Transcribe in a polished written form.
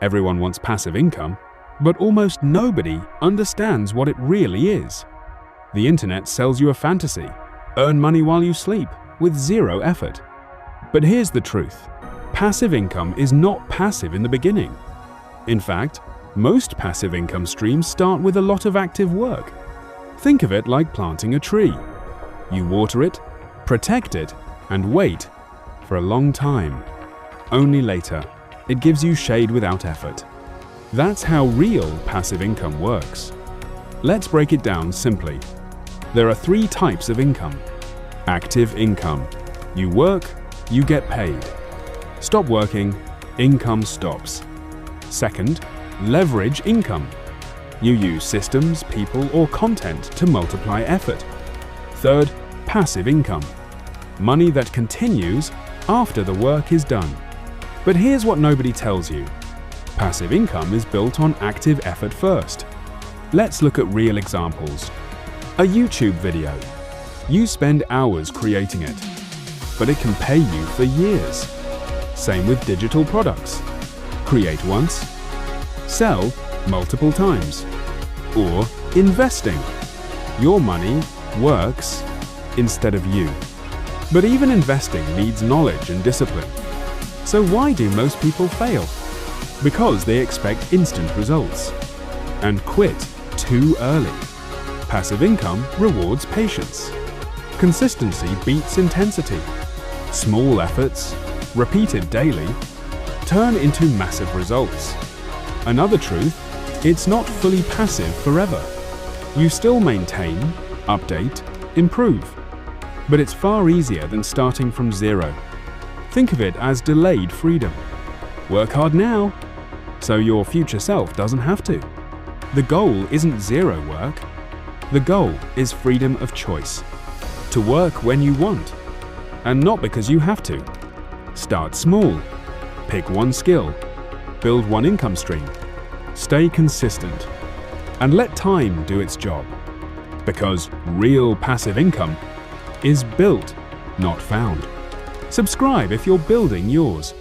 Everyone wants passive income, but almost nobody understands what it really is. The internet sells you a fantasy: earn money while you sleep, with zero effort. But here's the truth: passive income is not passive in the beginning. In fact, most passive income streams start with a lot of active work. Think of it like planting a tree. You water it, protect it, and wait for a long time. Only later, it gives you shade without effort. That's how real passive income works. Let's break it down simply. There are 3 types of income. Active income. You work, you get paid. Stop working, income stops. Second, leverage income. You use systems, people, or content to multiply effort. Third, passive income. Money that continues after the work is done. But here's what nobody tells you. Passive income is built on active effort first. Let's look at real examples. A YouTube video. You spend hours creating it, but it can pay you for years. Same with digital products. Create once, sell multiple times. Or investing. Your money works instead of you. But even investing needs knowledge and discipline. So why do most people fail? Because they expect instant results and quit too early. Passive income rewards patience. Consistency beats intensity. Small efforts, repeated daily, turn into massive results. Another truth: it's not fully passive forever. You still maintain, update, improve. But it's far easier than starting from zero. Think of it as delayed freedom. Work hard now, so your future self doesn't have to. The goal isn't zero work. The goal is freedom of choice. To work when you want, and not because you have to. Start small. Pick one skill. Build one income stream. Stay consistent. And let time do its job. Because real passive income is built, not found. Subscribe if you're building yours.